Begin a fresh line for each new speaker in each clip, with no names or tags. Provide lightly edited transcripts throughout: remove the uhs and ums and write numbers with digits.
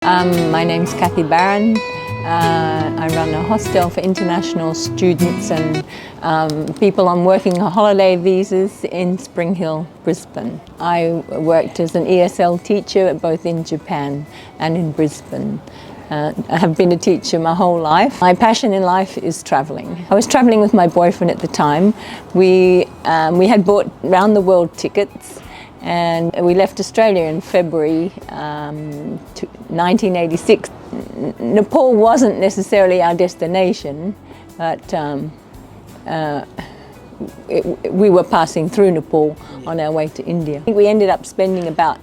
My name's Cathy Barron. I run a hostel for international students and people on working holiday visas in Spring Hill, Brisbane. I worked as an ESL teacher both in Japan and in Brisbane. I have been a teacher my whole life. My passion in life is travelling. I was travelling with my boyfriend at the time. We had bought round the world tickets and we left Australia in February 1986. Nepal wasn't necessarily our destination, but we were passing through Nepal on our way to India. We ended up spending about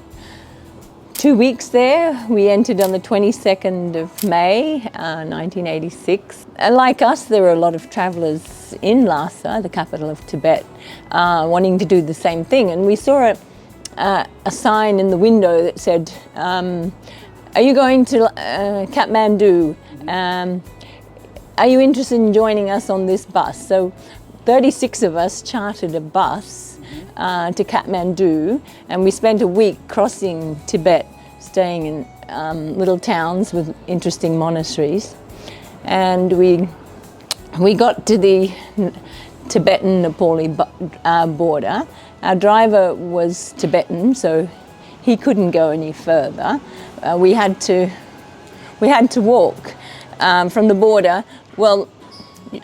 2 weeks there. We entered on the 22nd of May, 1986. Like us, there were a lot of travellers in Lhasa, the capital of Tibet, wanting to do the same thing. And we saw a sign in the window that said, are you going to Kathmandu? Are you interested in joining us on this bus? So 36 of us chartered a bus to Kathmandu, and we spent a week crossing Tibet, staying in little towns with interesting monasteries. And we got to the Tibetan-Nepali border. Our driver was Tibetan, so he couldn't go any further. We had to walk from the border. Well,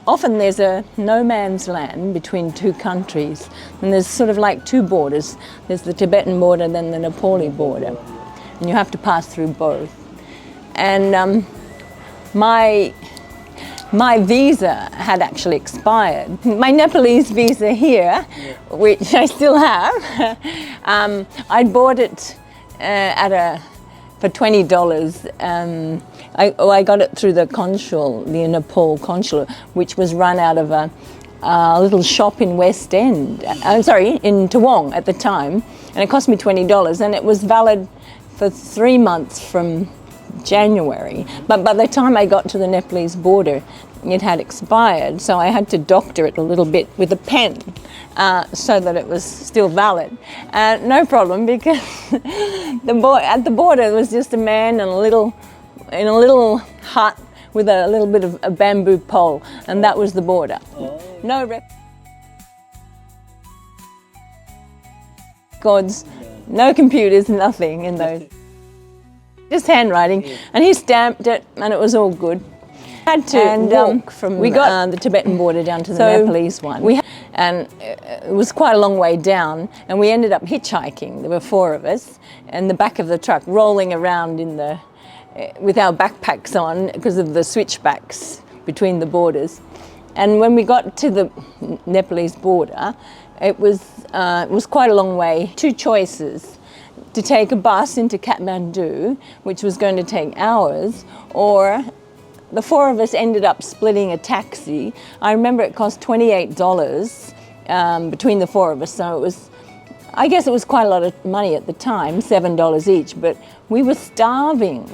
often there's a no man's land between two countries, and there's sort of like two borders. There's the Tibetan border, then the Nepali border, and you have to pass through both. And my visa had actually expired. My Nepalese visa here, which I still have, I bought it for $20. I got it through the consul, the Nepal consulate, which was run out of a little shop in West End. In Toowong at the time, and it cost me $20, and it was valid for 3 months from January. But by the time I got to the Nepalese border, it had expired, so I had to doctor it a little bit with a pen so that it was still valid. No problem, because at the border there was just a man in a little hut with a little bit of a bamboo pole, and that was the border. No records, no computers, nothing in those. Just handwriting, and he stamped it, and it was all good. Had to walk from the Tibetan border down to the Nepalese one. And it was quite a long way down, and we ended up hitchhiking. There were 4 of us, in the back of the truck, rolling around with our backpacks on because of the switchbacks between the borders. And when we got to the Nepalese border, it was quite a long way. 2 choices: to take a bus into Kathmandu, which was going to take hours, or the 4 of us ended up splitting a taxi. I remember it cost $28 between the 4 of us, so I guess it was quite a lot of money at the time, $7 each, but we were starving,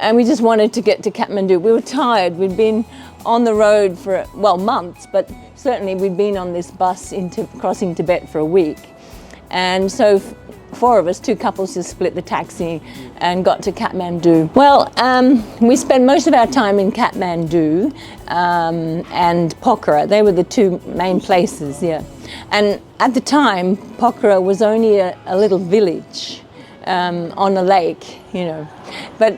and we just wanted to get to Kathmandu. We were tired. We'd been on the road for, months, but certainly we'd been on this bus crossing Tibet for a week. And so 4 of us, 2 couples, just split the taxi and got to Kathmandu. Well, we spent most of our time in Kathmandu and Pokhara. They were the 2 main places, yeah. And at the time, Pokhara was only a little village on a lake, But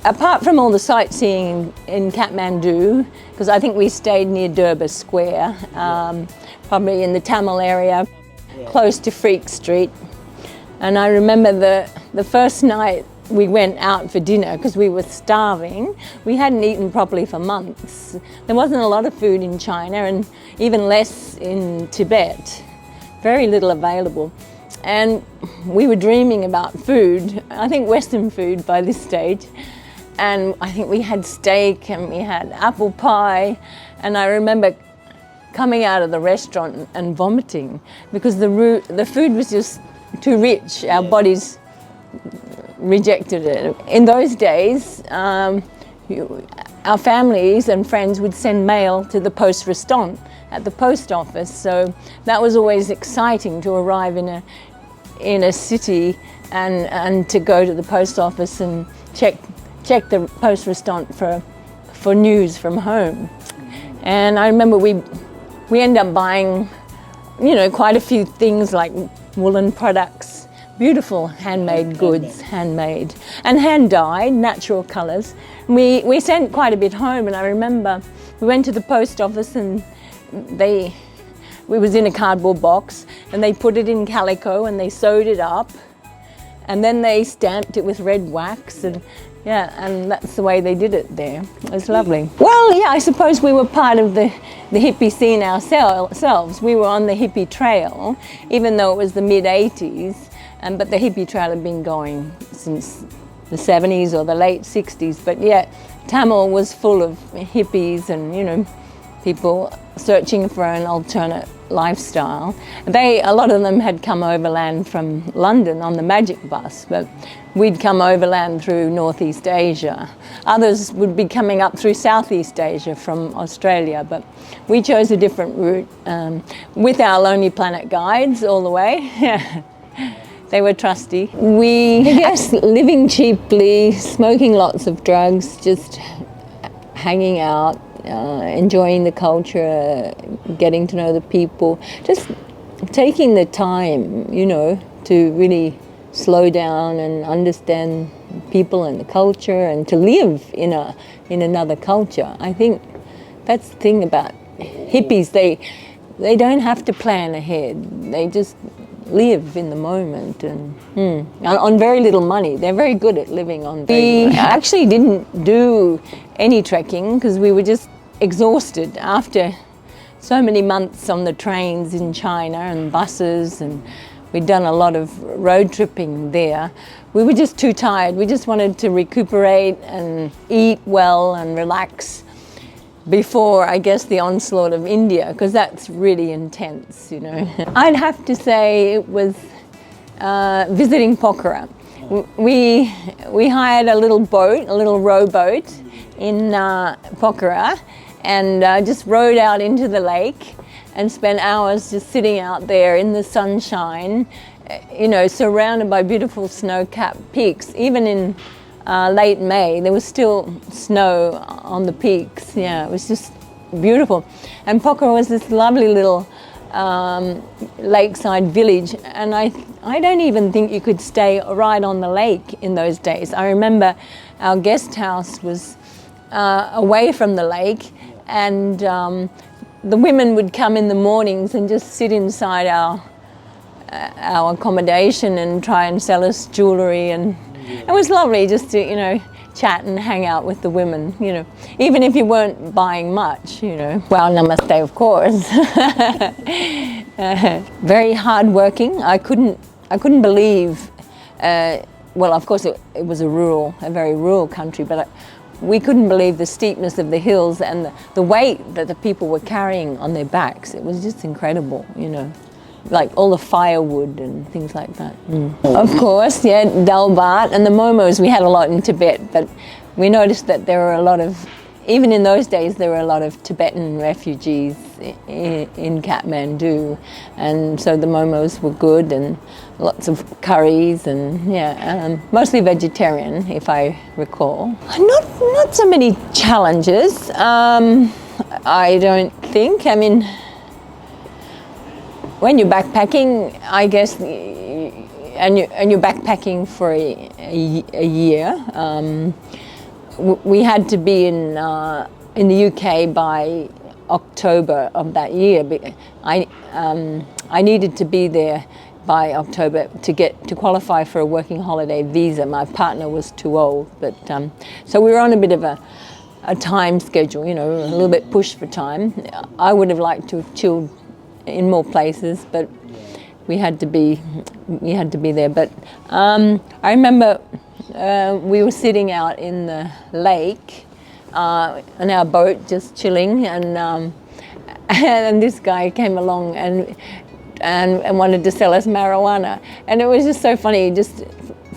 apart from all the sightseeing in Kathmandu, because I think we stayed near Durbar Square, probably in the Tamil area, close to Freak Street. And I remember the first night we went out for dinner because we were starving. We hadn't eaten properly for months. There wasn't a lot of food in China, and even less in Tibet. Very little available. And we were dreaming about food, I think Western food by this stage. And I think we had steak and we had apple pie. And I remember coming out of the restaurant and vomiting because the food was just too rich. Our bodies rejected it. In those days, our families and friends would send mail to the poste restante at the post office, so that was always exciting to arrive in a city and to go to the post office and check the post restaurant for news from home. And I remember we ended up buying, you know, quite a few things like woolen products, beautiful handmade goods, handmade and hand-dyed, natural colours. We sent quite a bit home, and I remember we went to the post office and we was in a cardboard box, and they put it in calico and they sewed it up, and then they stamped it with red wax, and yeah, and that's the way they did it there. It was lovely. Well, yeah, I suppose we were part of the hippie scene ourselves. We were on the Hippie Trail, even though it was the mid-80s, but the Hippie Trail had been going since the 70s or the late 60s. But yeah, Tamil was full of hippies and, you know, people searching for an alternate lifestyle. A lot of them had come overland from London on the Magic bus, but we'd come overland through Northeast Asia. Others would be coming up through Southeast Asia from Australia, but we chose a different route with our Lonely Planet guides all the way. They were trusty. We, I guess, living cheaply, smoking lots of drugs, just hanging out, enjoying the culture, getting to know the people, just taking the time, you know, to really slow down and understand people and the culture and to live in another culture. I think that's the thing about hippies. They don't have to plan ahead. They just live in the moment and on very little money. They're very good at living on very little. We actually didn't do any trekking because we were just exhausted after so many months on the trains in China and buses, and we'd done a lot of road tripping there. We were just too tired. We just wanted to recuperate and eat well and relax before, I guess, the onslaught of India, because that's really intense, you know. I'd have to say it was visiting Pokhara. We hired a little boat, a little rowboat in Pokhara, and just rowed out into the lake and spent hours just sitting out there in the sunshine, you know, surrounded by beautiful snow-capped peaks. Even in late May, there was still snow on the peaks. Yeah, it was just beautiful. And Pokhara was this lovely little lakeside village, and I don't even think you could stay right on the lake in those days. I remember our guest house was away from the lake, and the women would come in the mornings and just sit inside our accommodation and try and sell us jewellery, and it was lovely just to, you know, chat and hang out with the women, you know, even if you weren't buying much, you know. Well, namaste, of course. Very hardworking. I couldn't believe. Well, of course, it was a very rural country, but we couldn't believe the steepness of the hills and the weight that the people were carrying on their backs. It was just incredible, you know, like all the firewood and things like that. Of course, yeah, dal bhat and the momos we had a lot in Tibet, but we noticed that there were a lot of, even in those days, there were a lot of Tibetan refugees in Kathmandu, and so the momos were good and lots of curries and mostly vegetarian, if I recall. Not so many challenges, I don't think. I mean, when you're backpacking, I guess, and you're backpacking for a year, we had to be in the UK by October of that year. I needed to be there by October to qualify for a working holiday visa. My partner was too old, but so we were on a bit of a time schedule, you know, a little bit pushed for time. I would have liked to have chilled in more places, but we had to be there. But I remember we were sitting out in the lake on our boat, just chilling, and this guy came along and wanted to sell us marijuana, and it was just so funny. Just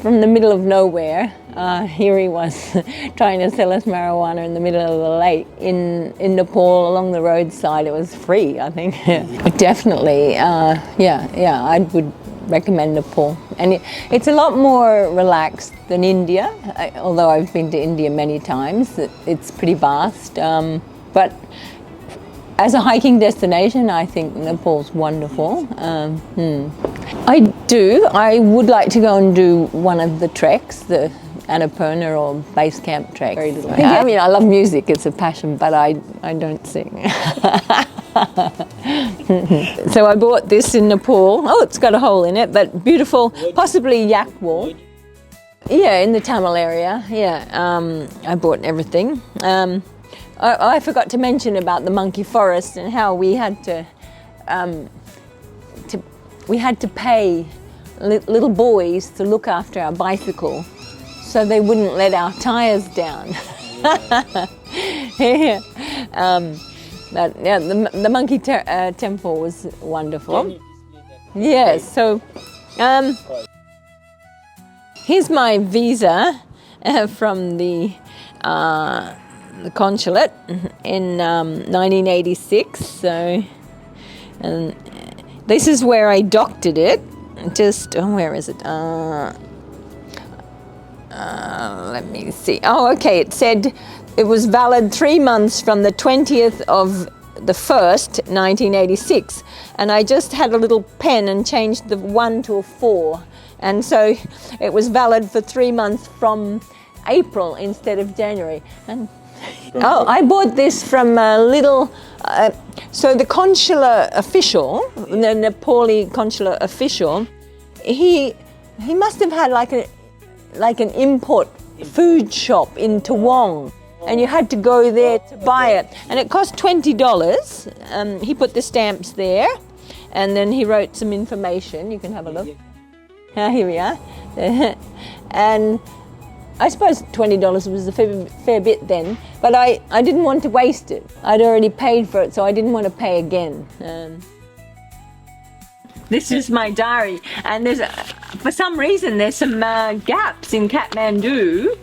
from the middle of nowhere, here he was trying to sell us marijuana in the middle of the lake in Nepal along the roadside. It was free, I think. But definitely, I would recommend Nepal. And it's a lot more relaxed than India, although I've been to India many times. It's pretty vast. But as a hiking destination, I think Nepal's wonderful. I would like to go and do one of the treks, the Annapurna or base camp trek. Very little. Yeah, I mean, I love music, it's a passion, but I don't sing. So I bought this in Nepal. Oh, it's got a hole in it, but beautiful, possibly yak wool. Yeah, in the Tamil area, yeah. I bought everything. I forgot to mention about the monkey forest and how we had to pay little boys to look after our bicycle, so they wouldn't let our tires down. Yeah. But yeah, the monkey temple was wonderful. Yes. So here's my visa from the consulate in 1986. So, and this is where I doctored it. Where is it? Let me see. Oh, okay. It said it was valid 3 months from the 20th of the 1st, 1986. And I just had a little pen and changed the 1 to a 4. And so it was valid for 3 months from April instead of January. And I bought this from a little... so the consular official, the Nepali consular official, he must have had like an import food shop in Tawong, and you had to go there to buy it, and it cost $20. He put the stamps there, and then he wrote some information. You can have a look. Here we are. And I suppose $20 was a fair bit then, but I didn't want to waste it. I'd already paid for it, so I didn't want to pay again. This is my diary, and for some reason there's some gaps in Kathmandu.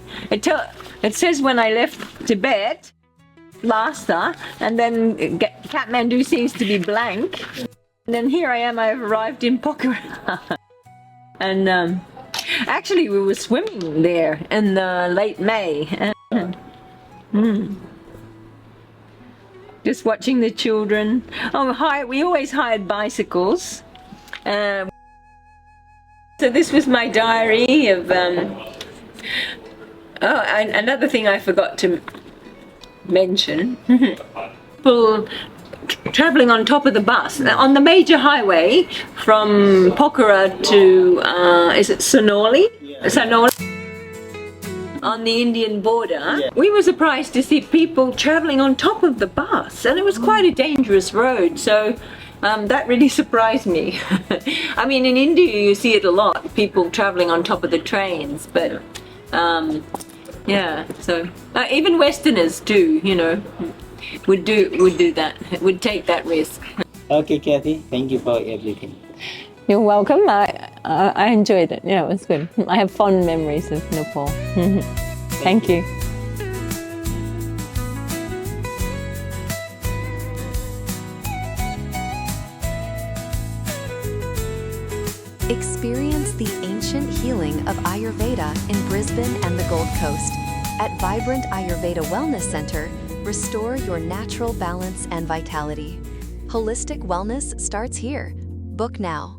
It says when I left Tibet, Lhasa, and then Kathmandu seems to be blank. And then here I am, I've arrived in Pokhara. And actually we were swimming there in late May. Just watching the children. We always hired bicycles. So this was my diary of... another thing I forgot to mention. People travelling on top of the bus on the major highway from Pokhara to is it Sonoli? Sonoli on the Indian border. We were surprised to see people travelling on top of the bus, and it was quite a dangerous road, so that really surprised me. I mean, in India you see it a lot, people travelling on top of the trains, but yeah, so even Westerners do, would do that, would take that risk.
Okay, Cathy, thank you for everything.
You're welcome. I enjoyed it. Yeah, it was good. I have fond memories of Nepal. Thank you.
Experience the ancient healing of Ayurveda in Brisbane and the Gold Coast. At Vibrant Ayurveda Wellness Center, restore your natural balance and vitality. Holistic wellness starts here. Book now.